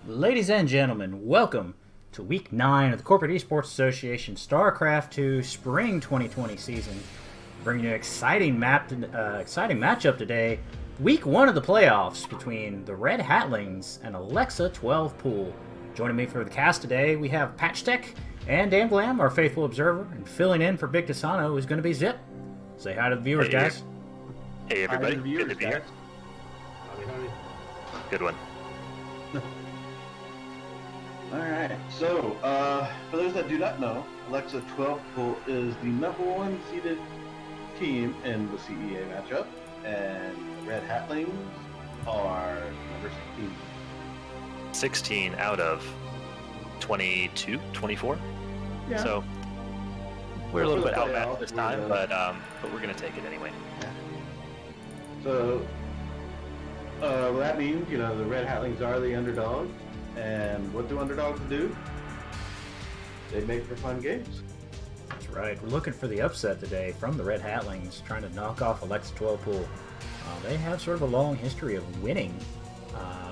Ladies and gentlemen, welcome to Week 9 of the Corporate Esports Association Starcraft 2 Spring 2020 season. Bringing you an exciting matchup today. Week 1 of the playoffs between the Red Hatlings and Alexa 12 Pool. Joining me for the cast today, we have Patchtech and Dan Glam, our faithful observer, and filling in for Big Desano is going to be Zip. Say hi to the viewers, guys. Hey everybody, Good to be here. Good one. Alright, so, for those that do not know, Alexa 12 Pool is the #1 seeded team in the CEA matchup, and the Red Hatlings are number 16. 16 out of 22, 24. Yeah. So we're a little bit outmatched playoffs, this time, but we're gonna take it anyway. So, that means, the Red Hatlings are the underdogs, and what do underdogs do? They make for fun games. That's right. We're looking for the upset today from the Red Hatlings, trying to knock off Alexa 12 Pool. They have sort of a long history of winning,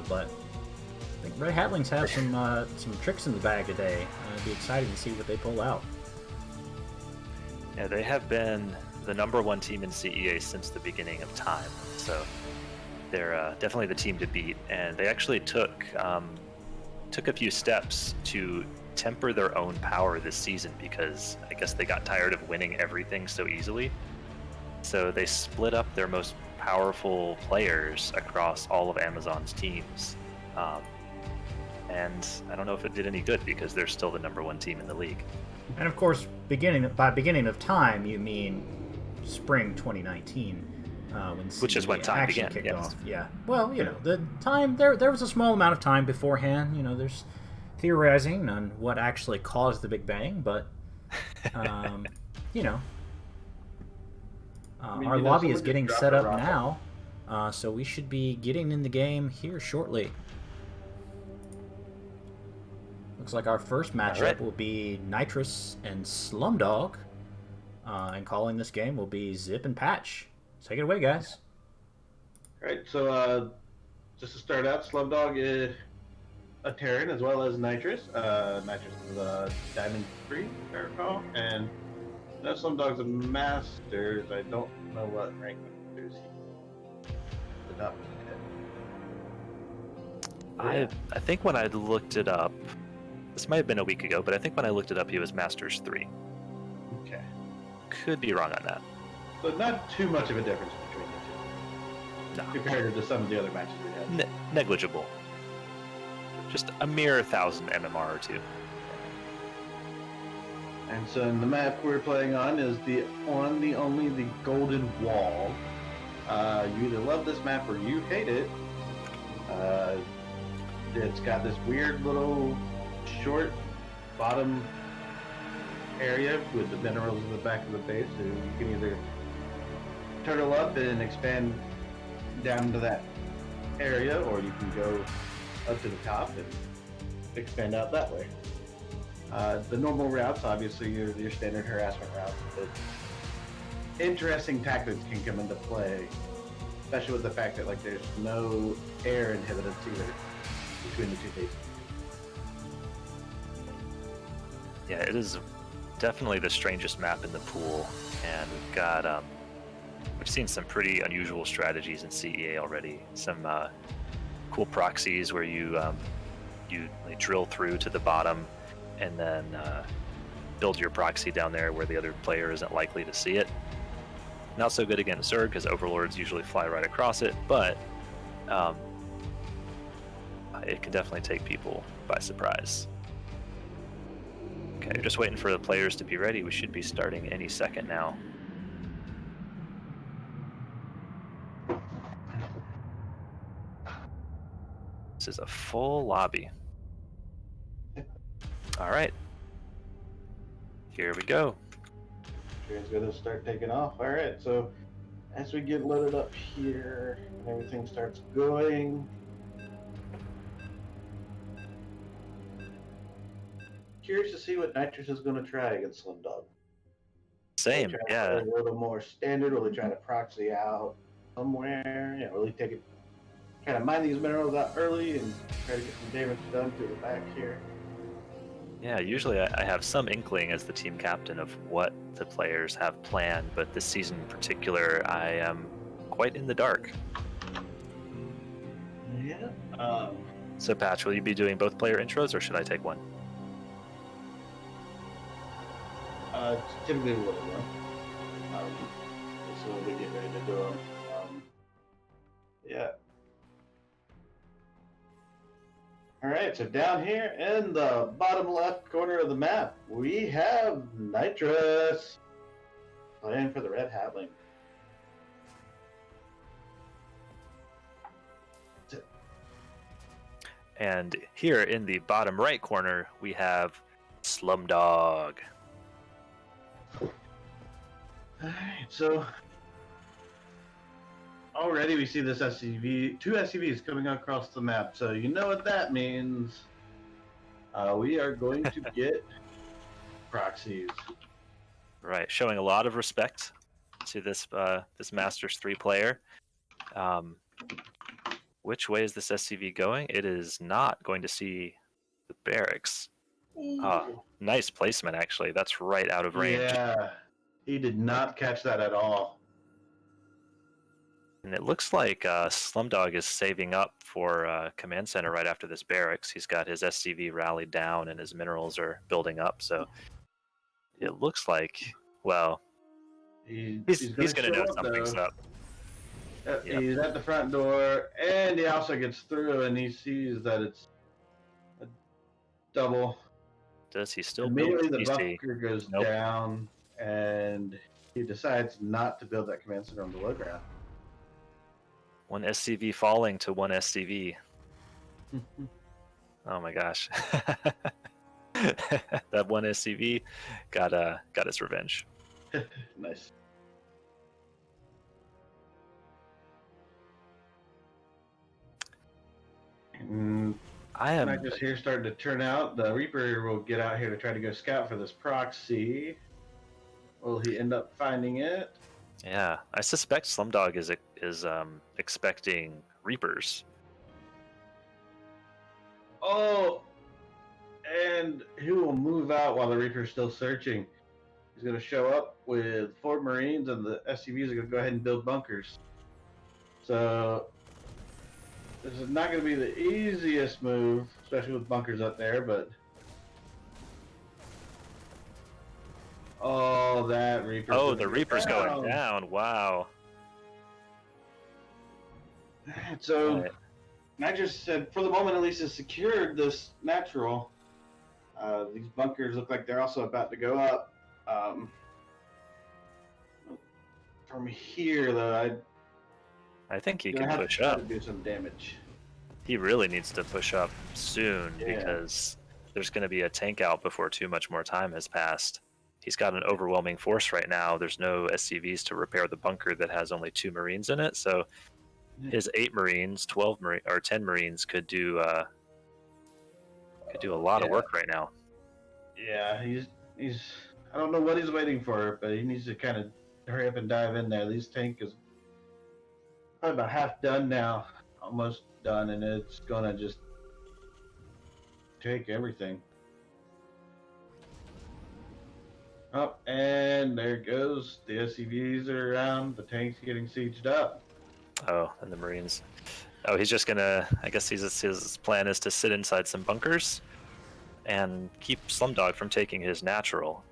but I think Red Hatlings have some tricks in the bag today. I'd be excited to see what they pull out. Yeah, they have been the #1 team in CEA since the beginning of time, so they're definitely the team to beat. And they actually took a few steps to temper their own power this season because I guess they got tired of winning everything so easily. So they split up their most powerful players across all of Amazon's teams. And I don't know if it did any good because they're still the #1 team in the league. And of course, by beginning of time, you mean spring 2019. Which is when time actually began, kicked yes. off. Yeah. Well, the time there was a small amount of time beforehand. There's theorizing on what actually caused the Big Bang, but our lobby is getting set up now, so we should be getting in the game here shortly. Looks like our first matchup will be Nitrous and Slumdog, and calling this game will be Zip and Patch. Take it away, guys. Alright, so just to start out, Slumdog is a Terran as well as Nitrous. Nitrous is a Diamond 3, if I recall, and Slumdog's a Masters. I don't know what rank Masters he did not hit. I think when I looked it up, this might have been a week ago, but I think when I looked it up, he was Masters 3. Okay. Could be wrong on that. So not too much of a difference between the two. No. Compared to some of the other matches we had. Negligible. Just a mere 1,000 MMR or two. And so in the map we're playing on is the only the Golden Wall. You either love this map or you hate it. It's got this weird little short bottom area with the minerals in the back of the base, so you can either turtle up and expand down to that area, or you can go up to the top and expand out that way. The normal routes, obviously, your standard harassment routes, but interesting tactics can come into play, especially with the fact that there's no air inhibitors either between the two bases. Yeah, it is definitely the strangest map in the pool, and we've seen some pretty unusual strategies in CEA already. Some cool proxies where you drill through to the bottom and then build your proxy down there where the other player isn't likely to see it. Not so good against Zerg because overlords usually fly right across it, but it can definitely take people by surprise. Okay, just waiting for the players to be ready. We should be starting any second now. This is a full lobby. All right. Here we go. Train's gonna start taking off. Alright, so as we get loaded up here and everything starts going, curious to see what Nitrous is going to try against Slumdog. Same, yeah. A little more standard. Will they try to proxy out somewhere? Will they try kind of mine these minerals out early and try to get some damage done to the back here. Yeah, usually I have some inkling as the team captain of what the players have planned, but this season in particular, I am quite in the dark. Yeah. So, Patch, will you be doing both player intros, or should I take one? It's typically what I want. So we get ready to do them. Yeah. All right, so down here in the bottom left corner of the map, we have Nitrous playing for the Red Hatling. And here in the bottom right corner, we have Slumdog. All right, so already we see this SCV, two SCVs coming across the map. So you know what that means. We are going to get proxies. Right, showing a lot of respect to this this Masters 3 player. Which way is this SCV going? It is not going to see the barracks. Nice placement, actually. That's right out of range. Yeah, he did not catch that at all. And it looks like Slumdog is saving up for Command Center right after this barracks. He's got his SCV rallied down and his minerals are building up. So it looks like, well, he's going to know something's up. Yep. He's at the front door, and he also gets through, and he sees that it's a double. Does he still Immediately build the PC? bunker goes Nope. down, and he decides not to build that command center on the low ground. One SCV falling to one SCV. Oh my gosh. That one SCV got its revenge. Nice. I am just here starting to turn out. The Reaper will get out here to try to go scout for this proxy. Will he end up finding it? Yeah, I suspect Slumdog is expecting Reapers. Oh, and he will move out while the Reaper's still searching. He's going to show up with 4 Marines, and the SCVs are going to go ahead and build bunkers. So this is not going to be the easiest move, especially with bunkers up there, but oh, that Reaper. Oh, the Reaper's going down. Wow. So Nitrous said, for the moment at least, has secured this natural. These bunkers look like they're also about to go up. From here, though, I think he can push up. To do some damage. He really needs to push up soon because there's going to be a tank out before too much more time has passed. He's got an overwhelming force right now. There's no SCVs to repair the bunker that has only 2 Marines in it. So his 8 Marines, 12 Marines, or 10 Marines could do a lot of work right now. Yeah, he's. I don't know what he's waiting for, but he needs to kind of hurry up and dive in there. This tank is probably about half done now, almost done, and it's gonna just take everything. Oh, and there it goes. The SCVs are around. The tank's getting sieged up. Oh, and the Marines. Oh, he's just gonna. I guess his plan is to sit inside some bunkers and keep Slumdog from taking his natural,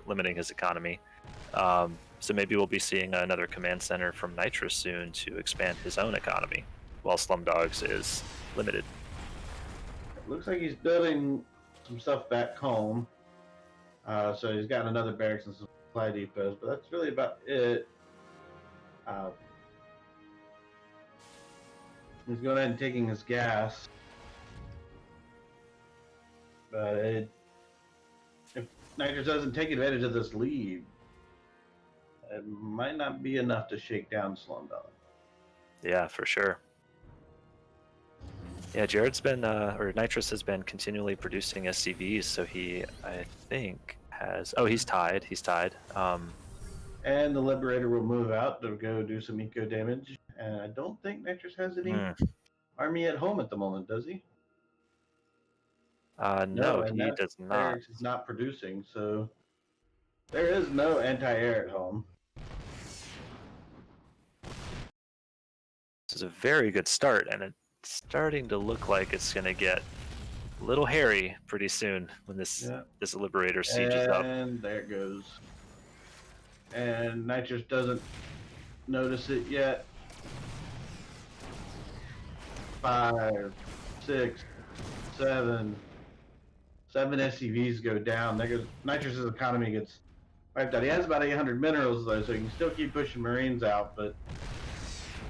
limiting his economy. So maybe we'll be seeing another command center from Nitrous soon to expand his own economy, while Slumdog's is limited. It looks like he's building some stuff back home. So he's got another barracks and some supply depots, but that's really about it. He's going ahead and taking his gas. But if Nitrous doesn't take advantage of this lead, it might not be enough to shake down Slumdog. Yeah, for sure. Yeah, Jared's been, or Nitrous has been continually producing SCVs, so he, I think, has. Oh, he's tied. He's tied. And the Liberator will move out to go do some eco damage. And I don't think Nitrous has any army at home at the moment, does he? No, and he that does not. barracks is not producing, so there is no anti-air at home. This is a very good start, and it's starting to look like it's going to get a little hairy pretty soon when this Liberator sieges up. And there it goes. And Nitrous doesn't notice it yet. 5, 6, 7. 7 SCVs go down. There goes Nitrous's economy gets wiped out. He has about 800 minerals though, so he can still keep pushing Marines out. But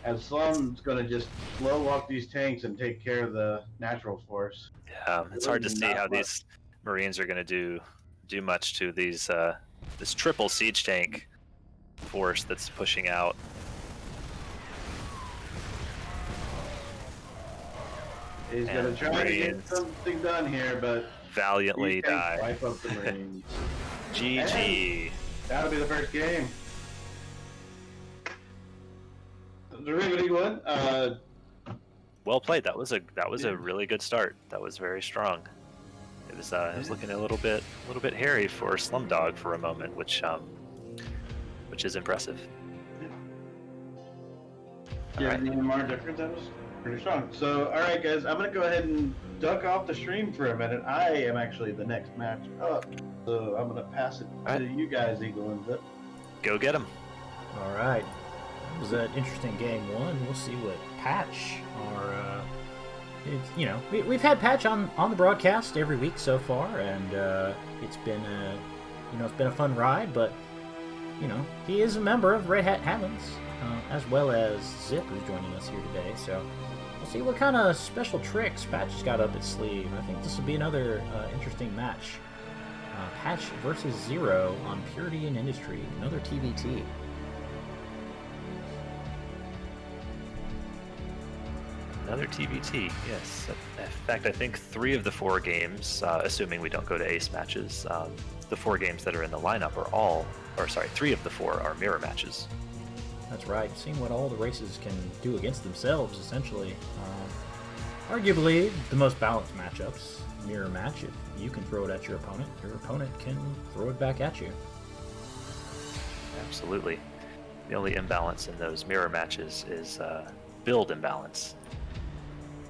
as Slum's going to just slow walk these tanks and take care of the natural force. Yeah, it's hard to see how these Marines are going to do much to these this triple siege tank force that's pushing out. He's going to try to get something done here, but valiantly die. Wipe up the Marines. GG. And that'll be the first game. The riveting one. Well played. That was a really good start. That was very strong. It was looking a little bit hairy for Slumdog for a moment, which is impressive. Yeah, right. Even more different. That was pretty strong. So, all right, guys, I'm gonna go ahead and duck off the stream for a minute. I am actually the next match up, so I'm gonna pass it to you guys, Eagle and Zip. Go get them. All right. It was an interesting game one. We'll see what Patch are. We've had Patch on the broadcast every week so far, and it's been a fun ride. But he is a member of Red Hat Hatlings, as well as Zip, who's joining us here today. So we'll see what kind of special tricks Patch has got up its sleeve. I think this will be another interesting match. Patch versus Zero on Purity and Industry, another TVT. Another TVT, yes. In fact, I think 3 of the 4 games, assuming we don't go to ace matches, the 4 games that are in the lineup are 3 of the 4 are mirror matches. That's right. Seeing what all the races can do against themselves, essentially. Arguably, the most balanced matchups. Mirror match, if you can throw it at your opponent can throw it back at you. Absolutely. The only imbalance in those mirror matches is build imbalance.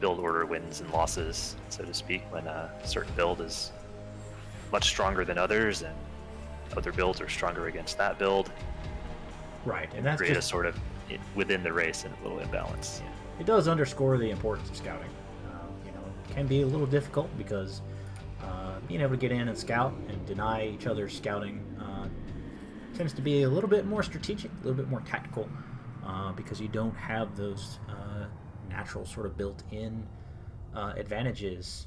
Build order wins and losses, so to speak, when a certain build is much stronger than others, and other builds are stronger against that build. Right, and that's create a sort of within the race and a little imbalance. Yeah. It does underscore the importance of scouting. It can be a little difficult because being able to get in and scout and deny each other's scouting tends to be a little bit more strategic, a little bit more tactical, because you don't have those natural sort of built-in advantages.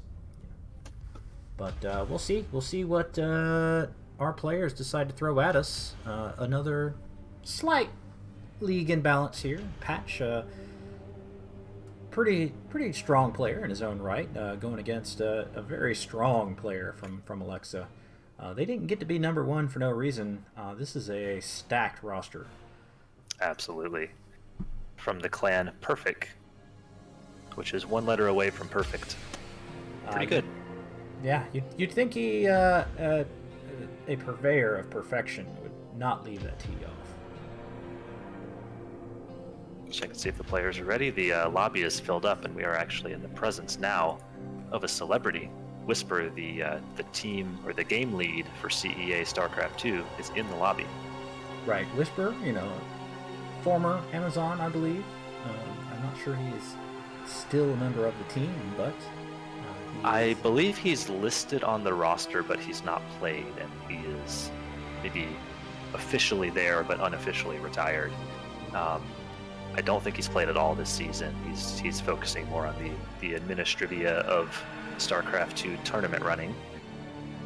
But we'll see what our players decide to throw at us. Another slight league imbalance here. Patch, pretty strong player in his own right, going against a very strong player from Alexa. They didn't get to be number 1 for no reason. This is a stacked roster. Absolutely. From the clan Perfect, which is 1 letter away from perfect. Pretty good. Yeah, you'd think he, a purveyor of perfection, would not leave that tee off. Check and see if the players are ready. The lobby is filled up, and we are actually in the presence now of a celebrity. Whisper, the team or the game lead for CEA Starcraft 2, is in the lobby. Right, Whisper, former Amazon, I believe. I'm not sure he is still a member of the team, but I believe he's listed on the roster, but he's not played, and he is maybe officially there, but unofficially retired. I don't think he's played at all this season. He's focusing more on the administrivia of StarCraft 2 tournament running.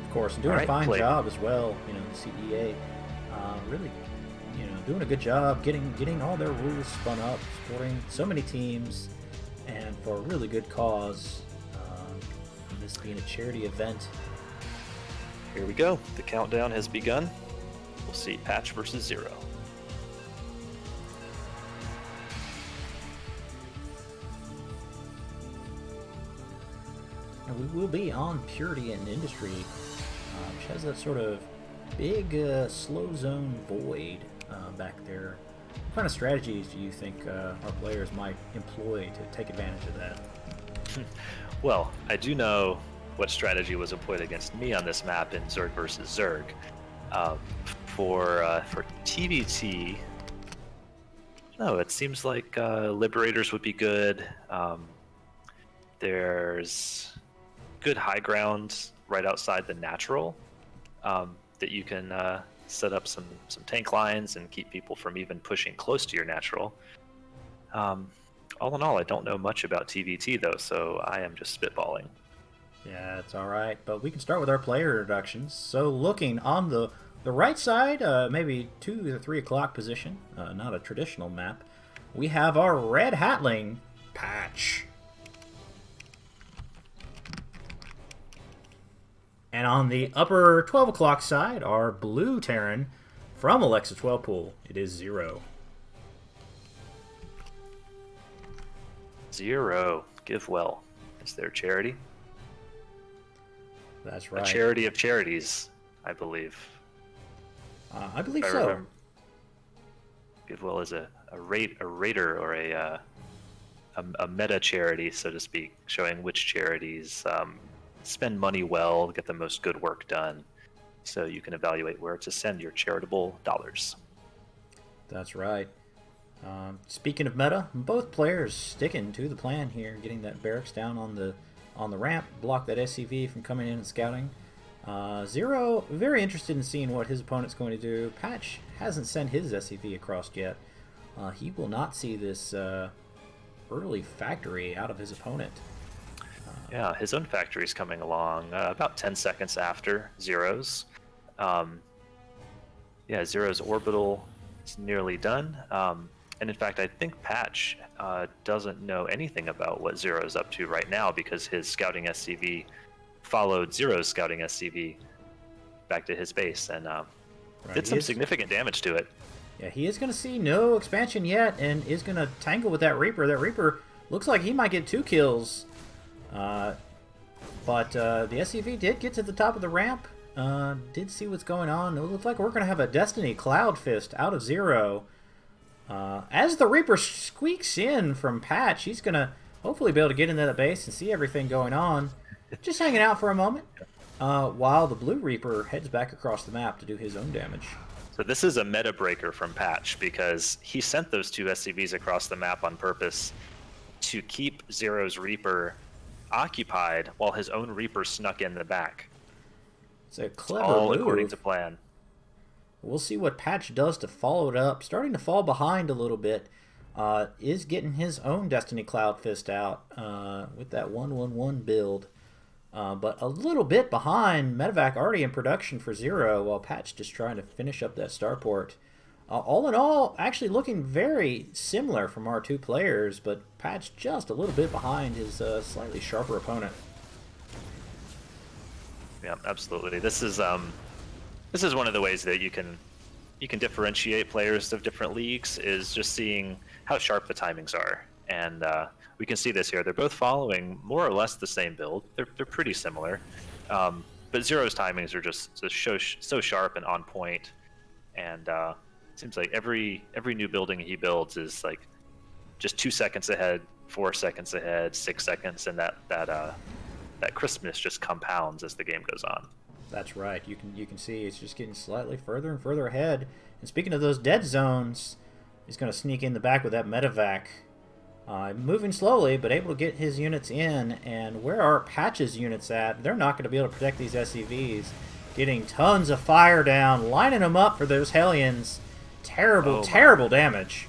Of course, doing a fine job as well. The CEA really, doing a good job getting all their rules spun up, supporting so many teams, and for a really good cause. This being a charity event. Here we go. The countdown has begun. We'll see Patch versus Zero. And we will be on Purity and Industry, which has that sort of big slow zone void back there. What kind of strategies do you think our players might employ to take advantage of that? Well, I do know what strategy was employed against me on this map in Zerg versus Zerg. For TBT, no, it seems like Liberators would be good. There's good high ground right outside the natural that you can set up some tank lines and keep people from even pushing close to your natural. All in all, I don't know much about TBT though, so I am just spitballing. Yeah, it's all right, but we can start with our player introductions. So looking on the right side, maybe 2 to 3 o'clock position, not a traditional map, we have our red Hatling, Patch. And on the upper 12 o'clock side, our blue Terran from Alexa 12 pool, it is Zero. Zero, give well. Is there charity? That's right. A charity of charities, I believe. I believe If I so. remember. GiveWell is a rater or a meta charity, so to speak, showing which charities spend money well, get the most good work done, so you can evaluate where to send your charitable dollars. That's right. Speaking of meta, both players sticking to the plan here, getting that barracks down on the ramp, block that SCV from coming in and scouting. Zero, very interested in seeing what his opponent's going to do. Patch hasn't sent his SCV across yet. He will not see this early factory out of his opponent. Yeah, his own factory is coming along about 10 seconds after Zero's. Yeah, Zero's orbital is nearly done. And in fact, I think Patch doesn't know anything about what Zero's up to right now because his scouting SCV followed Zero's scouting SCV back to his base and did some significant damage to it. Yeah, he is going to see no expansion yet and is going to tangle with that Reaper. That Reaper looks like he might get 2 kills. But the SCV did get to the top of the ramp, did see what's going on. It looks like we're going to have a Destiny Cloud Fist out of Zero. As the Reaper squeaks in from Patch, he's going to hopefully be able to get into the base and see everything going on. Just hanging out for a moment, while the Blue Reaper heads back across the map to do his own damage. So this is a meta breaker from Patch because he sent those 2 SCVs across the map on purpose to keep Zero's Reaper occupied while his own Reaper snuck in the back. It's a clever all move. According to plan. We'll see what Patch does to follow it up. Starting to fall behind a little bit. Is getting his own Destiny Cloud Fist out with that 1-1-1 build. But a little bit behind. Medevac already in production for Zero while Patch just trying to finish up that starport. All in all, actually looking very similar from our 2 players, but Patch just a little bit behind his slightly sharper opponent. Yeah, absolutely. This is one of the ways that you can differentiate players of different leagues is just seeing how sharp the timings are, and we can see this here. They're both following more or less the same build. They're pretty similar, but Zero's timings are just so sharp and on point, and it seems like every new building he builds is like just 2 seconds ahead, 4 seconds ahead, 6 seconds, and that crispness just compounds as the game goes on. That's right. You can see it's just getting slightly further and further ahead. And speaking of those dead zones, he's going to sneak in the back with that medevac. Moving slowly, but able to get his units in. And where are Patch's units at? They're not going to be able to protect these SCVs. Getting tons of fire down, lining them up for those Hellions. Terrible, terrible damage.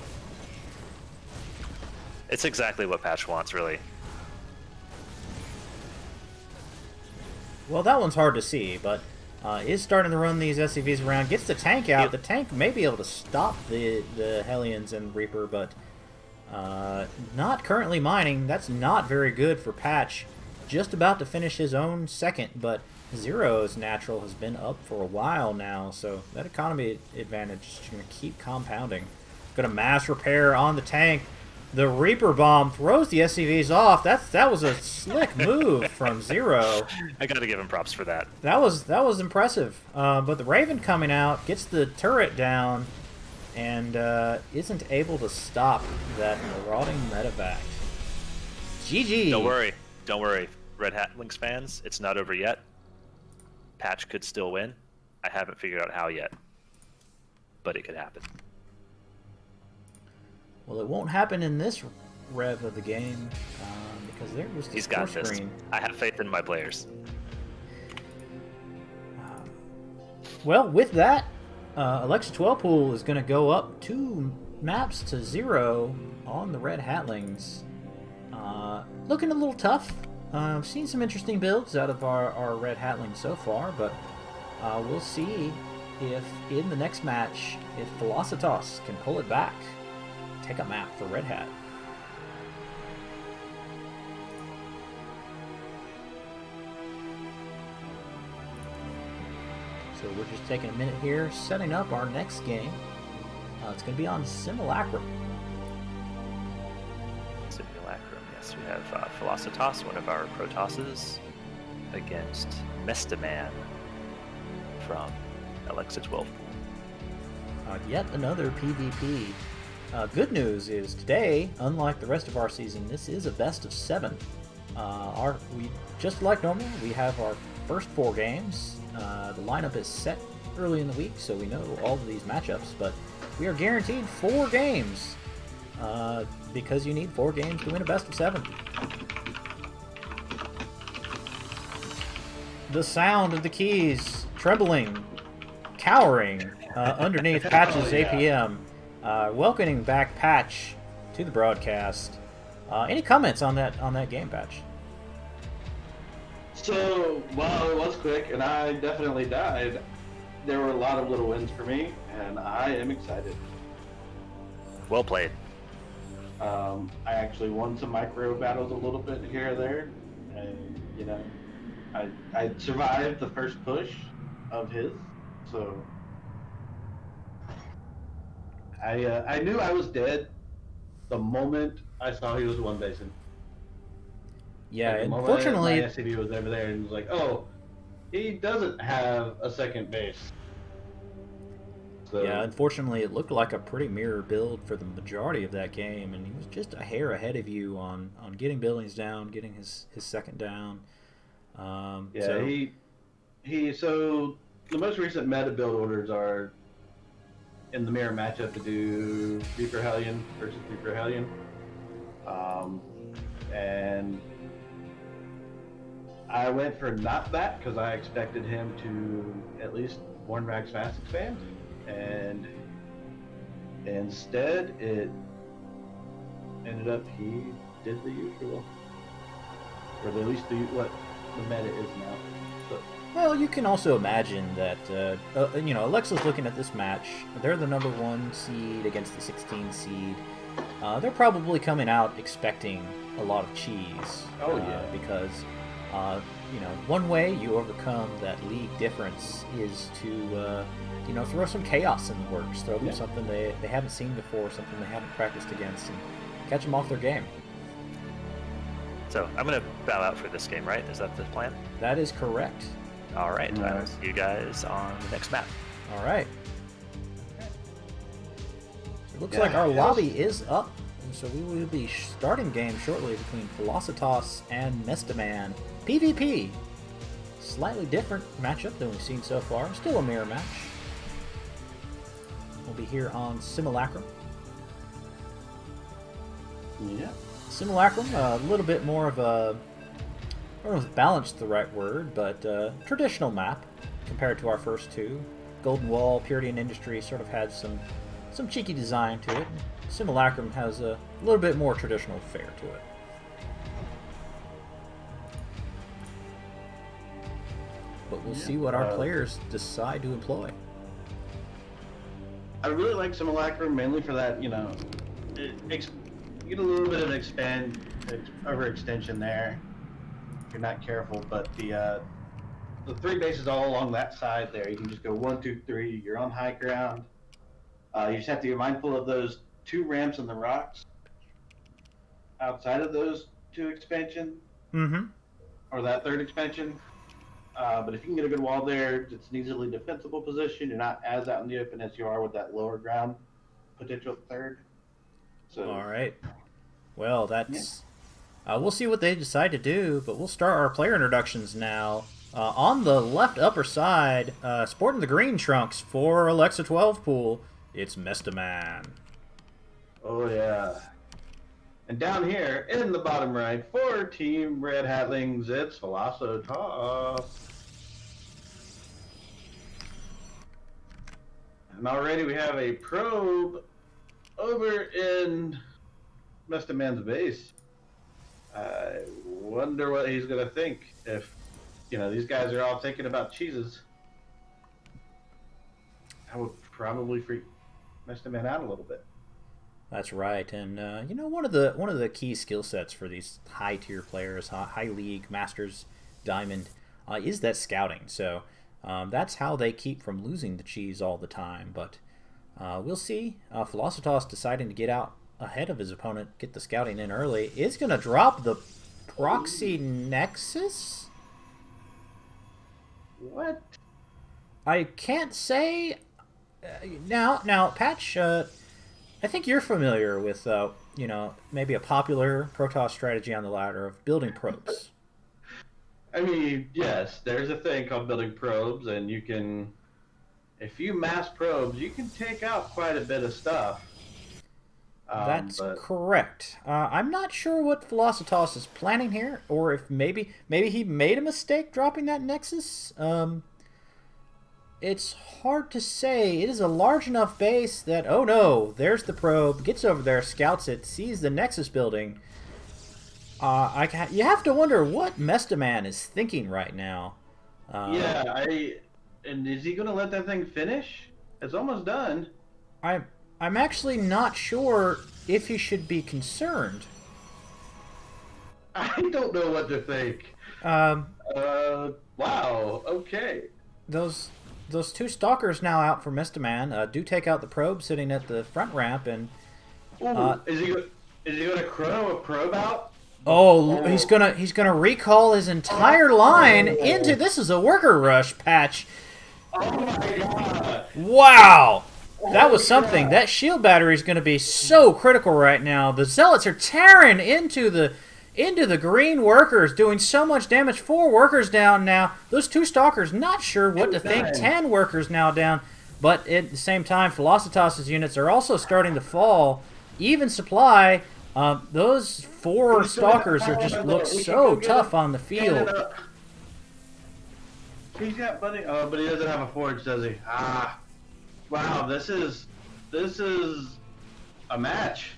It's exactly what Patch wants, really. Well, that one's hard to see, but is starting to run these SCVs around. Gets the tank out. The tank may be able to stop the Hellions and Reaper, but not currently mining. That's not very good for Patch. Just about to finish his own second, but Zero's natural has been up for a while now, so that economy advantage is going to keep compounding. Going to mass repair on the tank. The Reaper Bomb throws the SCVs off. That was a slick move from Zero. I got to give him props for that. That was impressive. But the Raven coming out gets the turret down and isn't able to stop that marauding medevac. GG. Don't worry, Red Hatlings fans. It's not over yet. Patch could still win. I haven't figured out how yet, but it could happen. Well, it won't happen in this rev of the game because there was the He's got this. screen. I have faith in my players. Well, with that, Alexa 12 pool is going to go up 2 maps to 0 on the Red Hatlings. Looking a little tough. I've seen some interesting builds out of our Red Hatlings so far, but we'll see if in the next match, if Velocitas can pull it back. Take a map for Red Hat. So we're just taking a minute here, setting up our next game. It's going to be on Simulacrum. Simulacrum, yes. We have Velocitas, one of our Protosses, against Mestaman from Alexa 12. Yet another PvP. Good news is today, unlike the rest of our season, this is a best of 7. We just like normal, we have our first 4 games. The lineup is set early in the week, so we know all of these matchups, but we are guaranteed 4 games because you need 4 games to win a best of 7. The sound of the keys trembling, cowering underneath Patch's APM. Welcoming back Patch to the broadcast. Any comments on that game, Patch? So, while it was quick and I definitely died, there were a lot of little wins for me, and I am excited. Well played. I actually won some micro battles a little bit here or there, and I survived the first push of his, so I knew I was dead the moment I saw he was one basing. Yeah, like unfortunately, my SCV was over there and was like, oh, he doesn't have a second base. So, yeah, unfortunately, it looked like a pretty mirror build for the majority of that game, and he was just a hair ahead of you on getting buildings down, getting his second down. So the most recent meta build orders are in the mirror matchup to do Reaper Hellion versus Reaper Hellion. And I went for not that because I expected him to at least one Rags Fast expand, and instead it ended up he did the usual, or at least what the meta is now. So. Well, you can also imagine that Alexa's looking at this match. They're the number 1 seed against the 16 seed. They're probably coming out expecting a lot of cheese. Oh yeah, because one way you overcome that league difference is to throw some chaos in the works, throw them something they haven't seen before, something they haven't practiced against, and catch them off their game. So I'm gonna bow out for this game, right? Is that the plan? That is correct. All right. I will see you guys on the next map. All right. It looks like our lobby is up, and so we will be starting game shortly between Velocitas and Mestaman. PvP. Slightly different matchup than we've seen so far. Still a mirror match. We'll be here on Simulacrum. Yeah. Simulacrum, a little bit more of a, I don't know if balanced the right word, but traditional map compared to our first 2. Golden Wall, Purity and Industry sort of had some cheeky design to it. Simulacrum has a little bit more traditional fare to it. But we'll see what our players decide to employ. I really like Simulacrum mainly for that, you get a little bit of overextension there if you're not careful, but the 3 bases all along that side there, you can just go 1, 2, 3, you're on high ground. You just have to be mindful of those 2 ramps and the rocks. outside of those 2 expansions, Mm-hmm. or that 3rd expansion. But if you can get a good wall there, it's an easily defensible position. You're not as out in the open as you are with that lower ground potential 3rd. So, All right. Well, yeah. that's. We'll see what they decide to do, but we'll start our player introductions now. On the left upper side, sporting the green trunks for Alexa 12 pool, it's Mestaman. Oh, yeah. And down here in the bottom right for Team Red Hatlings, it's Velocitas. And already we have a probe over in Mr. Man's base. I wonder what he's going to think if, these guys are all thinking about cheeses. I would probably freak Mr. Man out a little bit. That's right, and one of the key skill sets for these high tier players, high league, Masters, Diamond, is that scouting. So that's how they keep from losing the cheese all the time. But we'll see. Velocitas deciding to get out ahead of his opponent, get the scouting in early, is going to drop the proxy nexus. What? I can't say. Now, Patch. I think you're familiar with, maybe a popular Protoss strategy on the ladder of building probes. I mean, yes, there's a thing called building probes, and if you mass probes, you can take out quite a bit of stuff. That's correct. I'm not sure what Velocitas is planning here, or if maybe he made a mistake dropping that Nexus. It's hard to say. It is a large enough base that, oh no, there's the probe, gets over there, scouts it, sees the Nexus building. You have to wonder what Mestaman is thinking right now. And is he going to let that thing finish? It's almost done. I'm actually not sure if he should be concerned. I don't know what to think. Wow, okay. Those 2 stalkers now out for Mestaman do take out the probe sitting at the front ramp, and is he going to chrono a probe out? He's gonna recall his entire line into this is a worker rush, Patch. Oh my god! Wow, that was something. God. That shield battery is going to be so critical right now. The zealots are tearing into the green workers, doing so much damage. 4 workers down now. Those 2 stalkers, not sure what to think. 10 workers now down. But at the same time, Velocitas' units are also starting to fall. Even supply. Those 4 stalkers look so tough on the field. He's got buddy. Oh, but he doesn't have a forge, does he? Wow. This is a match.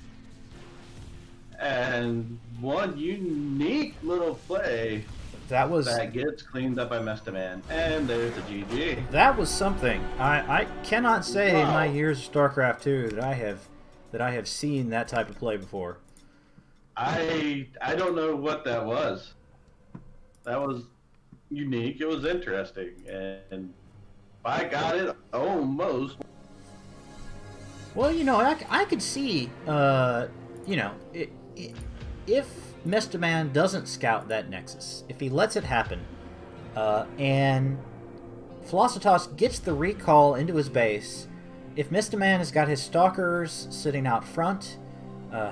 And one unique little play that gets cleaned up by Mestaman, and there's the GG. That was something. I cannot say in my years of Starcraft 2 that I have seen that type of play before. I don't know what that was. That was unique. It was interesting, and I got it almost. Well, I could see, if Mestaman doesn't scout that Nexus, if he lets it happen, and Velocitas gets the recall into his base, if Mestaman has got his stalkers sitting out front,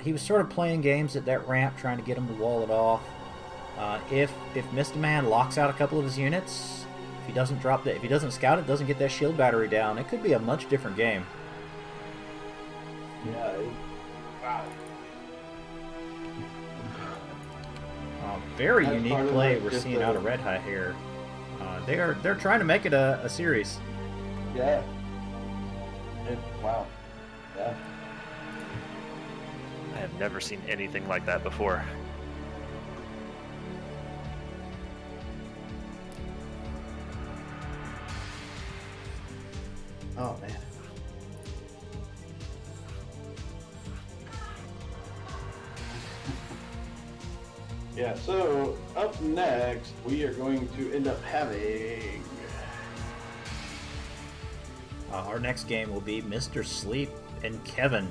he was sort of playing games at that ramp, trying to get him to wall it off. If Mestaman locks out a couple of his units, if he doesn't scout it, doesn't get that shield battery down, it could be a much different game. Yeah. Wow. Very unique play we're seeing out of Red Hat here. They're trying to make it a series. Yeah. Wow. Yeah. I have never seen anything like that before. Oh man. Yeah, so up next, we are going to end up having... Our next game will be Mr. Sleep and Kevin.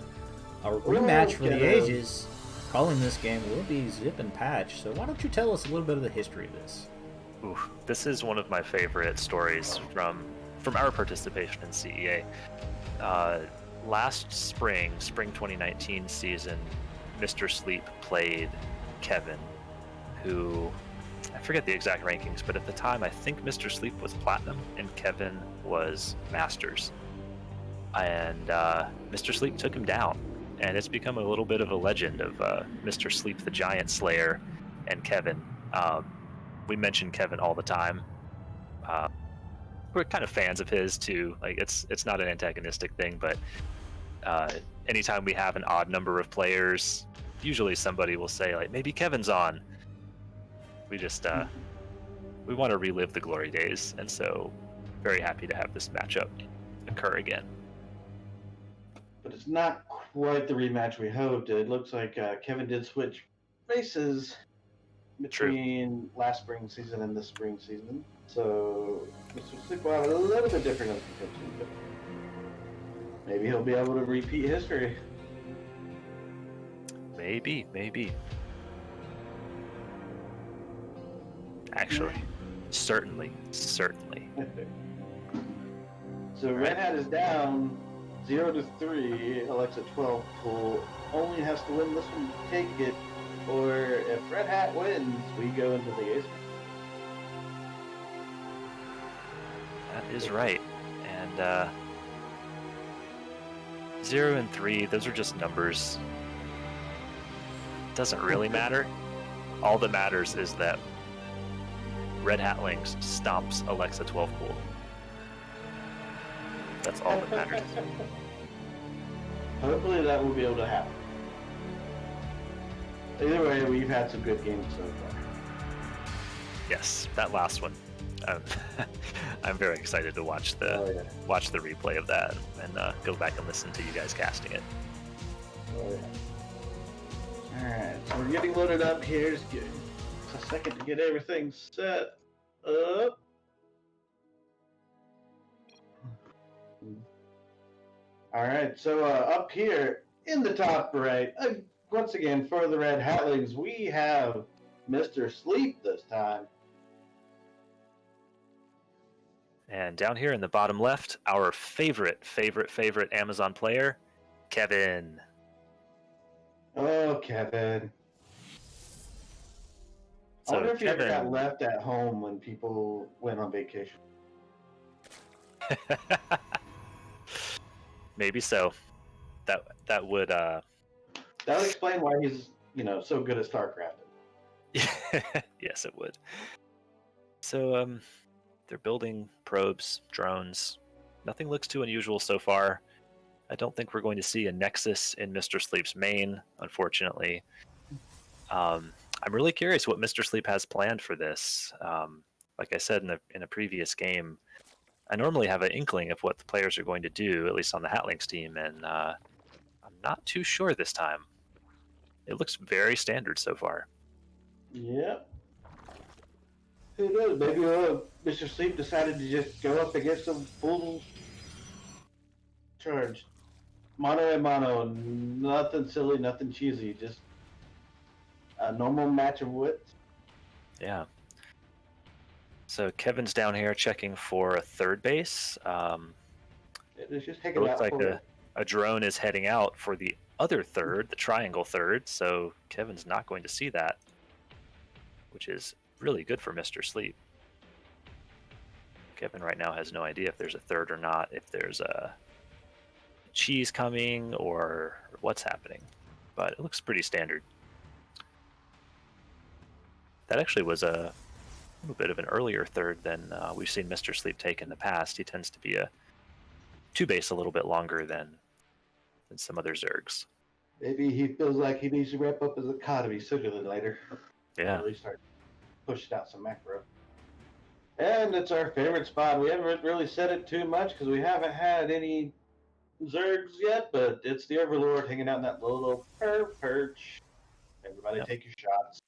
A rematch for the ages. calling this game will be Zip and Patch, so why don't you tell us a little bit of the history of this? Oof, this is one of my favorite stories from our participation in CEA. Last spring 2019 season, Mr. Sleep played Kevin, who, I forget the exact rankings, but at the time I think Mr. Sleep was Platinum and Kevin was Masters. And Mr. Sleep took him down, and it's become a little bit of a legend of Mr. Sleep the Giant Slayer and Kevin. We mention Kevin all the time. We're kind of fans of his too. Like it's not an antagonistic thing, but anytime we have an odd number of players, usually somebody will say like maybe Kevin's on. We just we want to relive the glory days, and so very happy to have this matchup occur again. But it's not quite the rematch we hoped. It looks like Kevin did switch races between last spring season and this spring season. So Mr. Sleep will have a little bit different of contention, but maybe he'll be able to repeat history. Maybe. Actually, certainly. So Red Hat is down 0-3. Alexa 12 pool only has to win this one to take it, or if Red Hat wins, we go into the Ace. That is right. And 0 and 3, those are just numbers. It doesn't really matter. All that matters is that Red Hatlings stomps Alexa 12 pool. That's all that matters. Hopefully that will be able to happen. Either way, we've had some good games so far. Yes, that last one. I'm very excited to watch the replay of that and go back and listen to you guys casting it. Oh, yeah. Alright, so we're getting loaded up here. Just give us a second to get everything set up. Alright, so up here in the top right, once again for the Red Hatlings, we have Mr. Sleep this time. And down here in the bottom left, our favorite Amazon player, Kevin. Oh, Kevin. So I wonder if Kevin you ever got left at home when people went on vacation. Maybe so. That would explain why he's so good at Starcraft. yes, it would. So they're building probes, drones. Nothing looks too unusual so far. I don't think we're going to see a Nexus in Mr. Sleep's main, unfortunately. I'm really curious what Mr. Sleep has planned for this. Like I said in a previous game, I normally have an inkling of what the players are going to do, at least on the Hatlings team, and I'm not too sure this time. It looks very standard so far. Yep. Who knows? Maybe Mr. Sleep decided to just go up against them full charge. Mono and mono. Nothing silly, nothing cheesy. Just a normal match of wits. Yeah. So Kevin's down here checking for a third base. It's just it looks like a drone is heading out for the other third, the triangle third, so Kevin's not going to see that, which is really good for Mr. Sleep. Kevin right now has no idea if there's a third or not, if there's a cheese coming or what's happening, but it looks pretty standard. That actually was a little bit of an earlier third than we've seen Mr. Sleep take in the past. He tends to be a two base a little bit longer than some other Zergs. Maybe he feels like he needs to wrap up his economy sooner than later. Yeah. Really start pushing out some macro. And it's our favorite spot. We haven't really said it too much because we haven't had any Zergs yet, but it's the Overlord hanging out in that little perch. Everybody take your shots.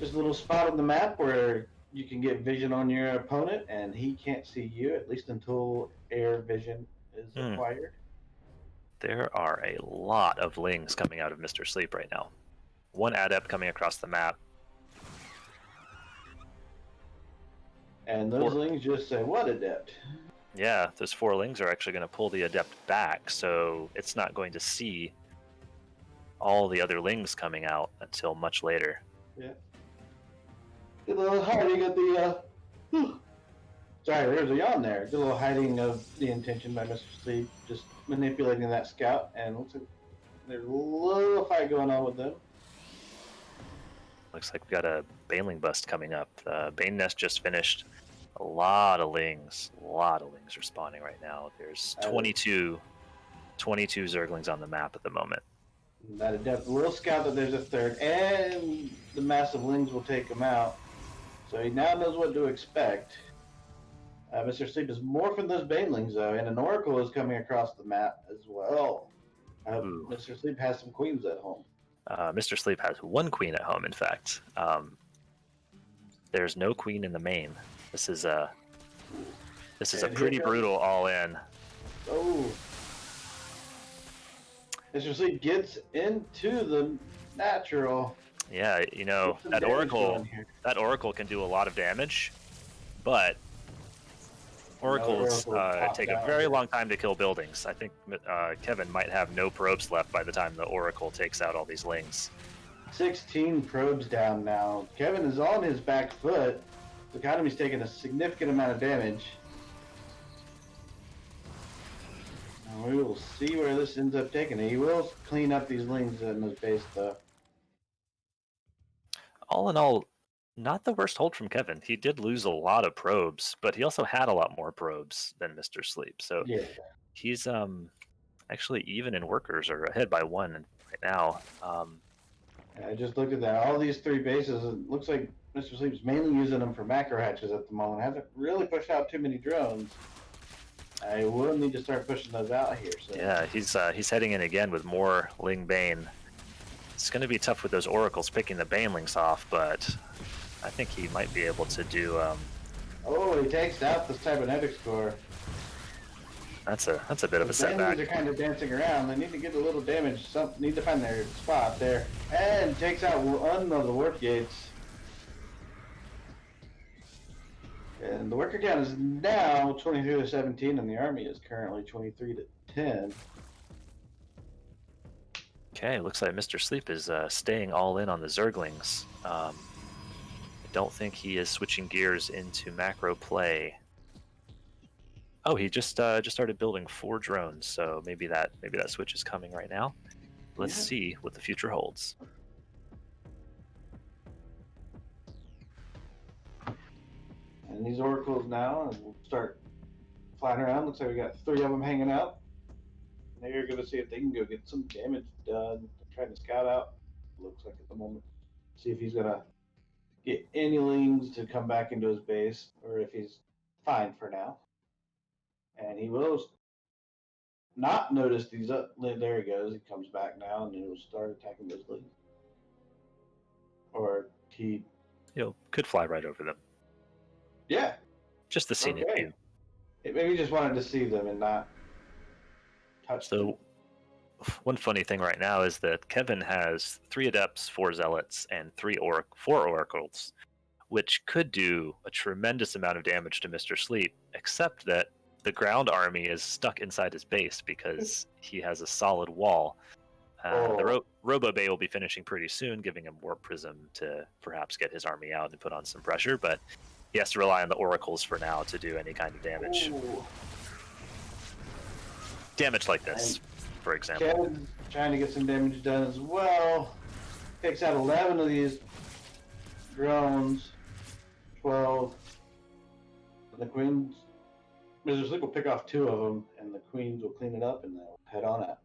Just a little spot on the map where you can get vision on your opponent and he can't see you, at least until air vision is acquired. There are a lot of Lings coming out of Mr. Sleep right now. One Adept coming across the map. And those Lings just say, what Adept? Yeah, those 4 Lings are actually going to pull the Adept back, so it's not going to see all the other Lings coming out until much later. Yeah. Good little hiding of the, sorry, there's a yawn there. Good little hiding of the intention by Mr. Sleep, just manipulating that scout, and looks like there's a little fight going on with them. Looks like we got a Baneling bust coming up. Bane Nest just finished. A lot of Lings are spawning right now. There's 22 Zerglings on the map at the moment. That Adept will scout that there's a third, and the massive Lings will take him out. So he now knows what to expect. Mr. Sleep is morphing those Banelings, though, and an Oracle is coming across the map as well. Mr. Sleep has some queens at home. Mr. Sleep has 1 queen at home, in fact. There's no queen in the main. This is a pretty brutal all-in. Oh. Mr. Sleep gets into the natural. Yeah, you know, that Oracle can do a lot of damage, but Oracles take a very long time to kill buildings. I think Kevin might have no probes left by the time the Oracle takes out all these Lings. 16 probes down now. Kevin is on his back foot. The economy's taking a significant amount of damage. And we will see where this ends up taking it. He will clean up these Lings in his base, though. All in all, not the worst hold from Kevin. He did lose a lot of probes, but he also had a lot more probes than Mr. Sleep. So yeah. He's actually even in workers, or ahead by 1 right now. I just looked at that. All these 3 bases, it looks like Mr. Sleep's mainly using them for macro hatches at the moment. Hasn't really pushed out too many drones. I will need to start pushing those out here. So. Yeah, he's heading in again with more Ling Bane. It's going to be tough with those Oracles picking the Banelings off, but I think he might be able to do. Oh, he takes out the cybernetic score. That's a bit of a setback. They're kind of dancing around. They need to get a little damage. Need to find their spot there, and takes out one of the warp gates. And the worker count is now 23 to 17, and the army is currently 23 to 10. Okay, looks like Mr. Sleep is staying all in on the Zerglings. I don't think he is switching gears into macro play. Oh, he just started building 4 drones, so maybe that switch is coming right now. Let's see what the future holds. And these Oracles now, and we'll start flying around. Looks like we got 3 of them hanging out. They're going to see if they can go get some damage done. They're trying to scout out, looks like at the moment. See if he's going to get any Lings to come back into his base, or if he's fine for now. And he will not notice these up. There he goes. He comes back now, and he'll start attacking those Lings. Or he could fly right over them. Yeah. Just the scenic view. Maybe he just wanted to see them and not touch them. One funny thing right now is that Kevin has 3 Adepts, 4 Zealots, and 4 Oracles, which could do a tremendous amount of damage to Mr. Sleep, except that the ground army is stuck inside his base because he has a solid wall. The Robo Bay will be finishing pretty soon, giving him Warp Prism to perhaps get his army out and put on some pressure, but he has to rely on the Oracles for now to do any kind of damage. Ooh. Damage like this, for example. Kevin's trying to get some damage done as well. Takes out 11 of these drones. 12. And the Queens... Mr. Sleep will pick off 2 of them, and the Queens will clean it up, and they'll head on out.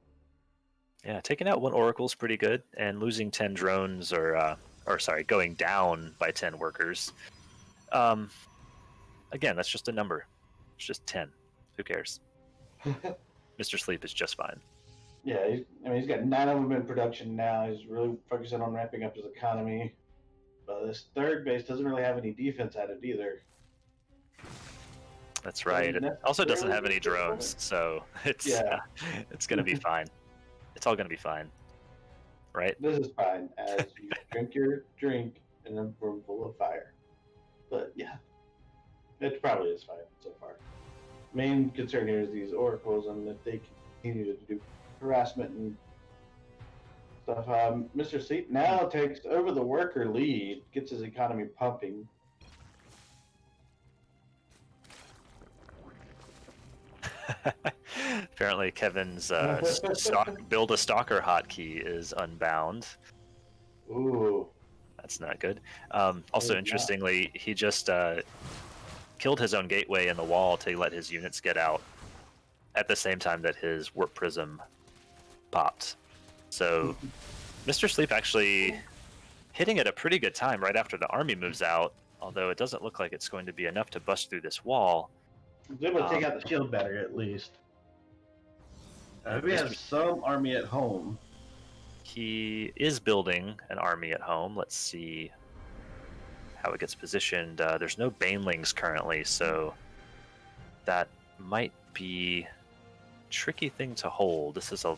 Yeah, taking out 1 Oracle's pretty good, and losing 10 drones, going down by 10 workers. Again, that's just a number. It's just 10. Who cares? Mr. Sleep is just fine. Yeah, he's got 9 of them in production now. He's really focusing on ramping up his economy. But this 3rd base doesn't really have any defense at it either. That's right. It also doesn't have any drones, so it's going to be fine. It's all going to be fine, right? This is fine as you drink your drink in a room full of fire. But yeah, it probably is fine so far. Main concern here is these oracles and if they continue to do harassment and stuff. Mr. Sleep now takes over the worker lead, gets his economy pumping. Apparently, Kevin's build a stalker hotkey is unbound. Ooh, that's not good. Also, interestingly, he just killed his own gateway in the wall to let his units get out at the same time that his warp prism popped. So, Mr. Sleep actually hitting at a pretty good time right after the army moves out, although it doesn't look like it's going to be enough to bust through this wall. He's able to take out the shield battery at least. He has some army at home. He is building an army at home. Let's see how it gets positioned. There's no banelings currently, so that might be a tricky thing to hold. This is a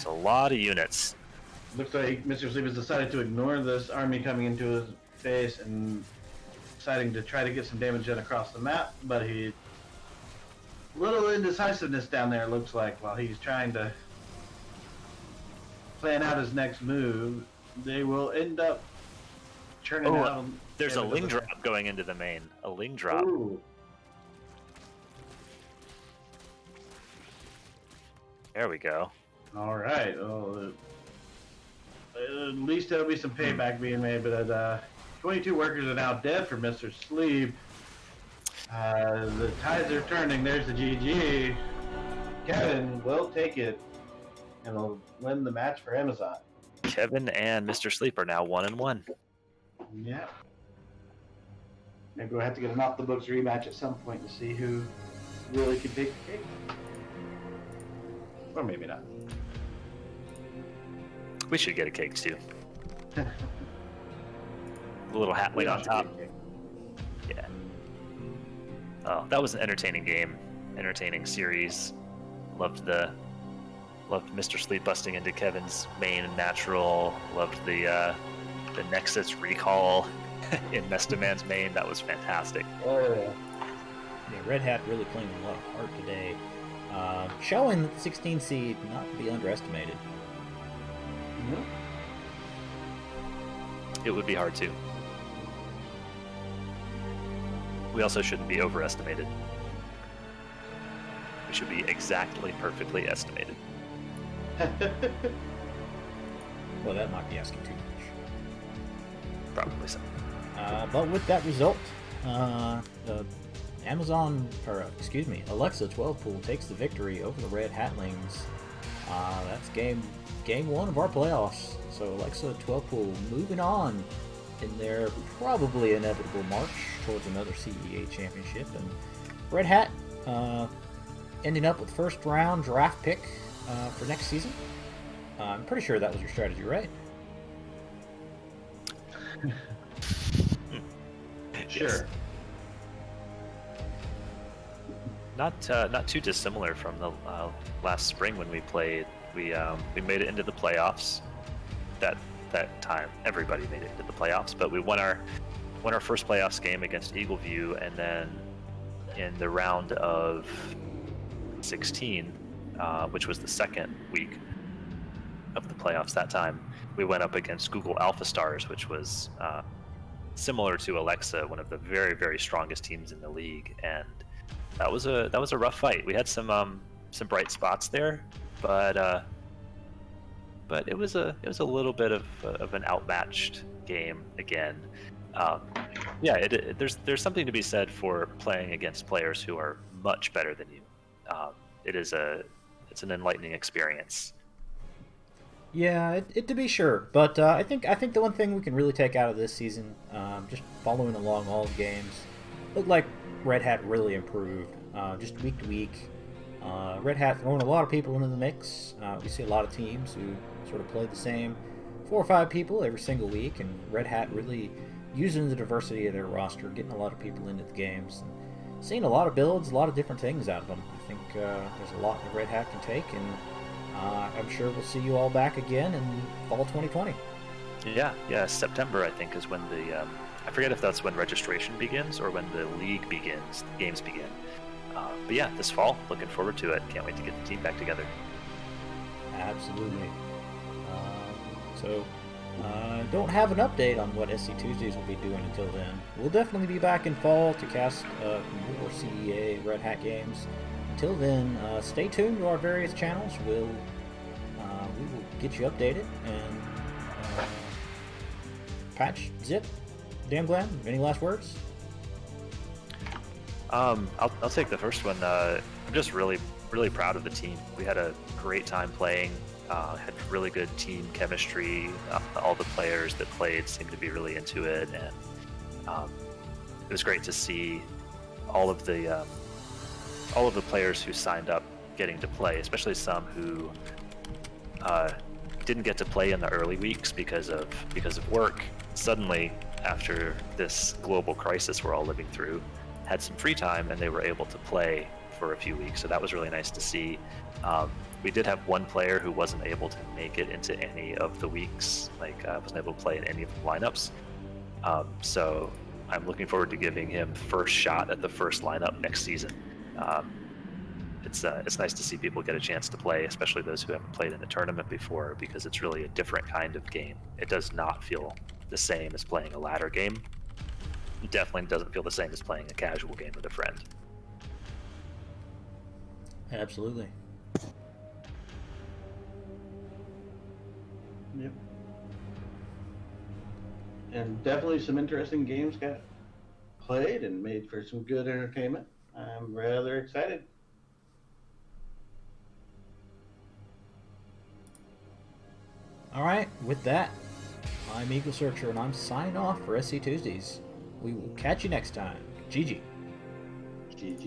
lot of units. Looks like Mr. Sleep has decided to ignore this army coming into his base and deciding to try to get some damage done across the map, but he little indecisiveness down there, looks like, while he's trying to plan out his next move. They will end up churning out. There's a ling drop going into the main. A ling drop. Ooh. There we go. All right. Oh, at least there'll be some payback being made, but 22 workers are now dead for Mr. Sleep. The tides are turning. There's the GG. Kevin will take it and will win the match for Amazon. Kevin and Mr. Sleep are now 1-1. Yeah. Maybe we'll have to get an off the books rematch at some point to see who really can take the cake. Or maybe not. We should get a cake too. A little Hatling on top. Yeah. Oh, that was an entertaining game, entertaining series. Loved Mr. Sleep busting into Kevin's main and natural. Loved the Nexus recall in Mestaman's main. That was fantastic. Oh yeah. Yeah, Red Hat really playing a lot of heart today, showing that the 16 seed not to be underestimated. Mm-hmm. It would be hard too. We also shouldn't be overestimated. We should be exactly perfectly estimated. Well, that might be asking too much. Probably so. But with that result, Alexa 12 pool takes the victory over the Red Hatlings. That's game one of our playoffs. So Alexa 12 pool moving on in their probably inevitable march towards another CEA championship, and Red Hat ending up with first round draft pick for next season. I'm pretty sure that was your strategy, right? Sure. Not too dissimilar from the last spring when we played. We made it into the playoffs. That time everybody made it into the playoffs, but we won our first playoffs game against Eagleview, and then in the round of 16, which was the second week of the playoffs that time, we went up against Google Alpha Stars, which was similar to Alexa, one of the very, very strongest teams in the league, and that was a rough fight. We had some bright spots there, but it was a little bit of an outmatched game again. There's something to be said for playing against players who are much better than you. It's an enlightening experience. Yeah, it to be sure. But I think the one thing we can really take out of this season, just following along all the games, looked like Red Hat really improved, just week to week. Red Hat throwing a lot of people into the mix. We see a lot of teams who sort of play the same 4 or 5 people every single week, and Red Hat really using the diversity of their roster, getting a lot of people into the games. And seen a lot of builds, a lot of different things out of them. I think there's a lot that Red Hat can take, and I'm sure we'll see you all back again in fall 2020. Yeah. September, I think, is when the I forget if that's when registration begins or when the league begins, the games begin. But yeah, this fall, looking forward to it. Can't wait to get the team back together. Absolutely. So, don't have an update on what SC Tuesdays will be doing until then. We'll definitely be back in fall to cast more CEA Red Hat games. Until then, stay tuned to our various channels. We will get you updated. And Patch, Zip, Damn Glam, any last words? I'll take the first one. I'm just really proud of the team. We had a great time playing. Had really good team chemistry. All the players that played seemed to be really into it, and it was great to see all of the players who signed up getting to play, especially some who didn't get to play in the early weeks because of work. Suddenly, after this global crisis we're all living through, had some free time and they were able to play for a few weeks. So that was really nice to see. We did have one player who wasn't able to make it into any of the weeks, wasn't able to play in any of the lineups. So I'm looking forward to giving him first shot at the first lineup next season. It's nice to see people get a chance to play, especially those who haven't played in a tournament before, because it's really a different kind of game. It does not feel the same as playing a ladder game. It definitely doesn't feel the same as playing a casual game with a friend. Absolutely. Yep. And definitely some interesting games got played and made for some good entertainment. I'm rather excited. All right, with that, I'm Eagle Searcher, and I'm signing off for SC Tuesdays. We will catch you next time. GG. GG.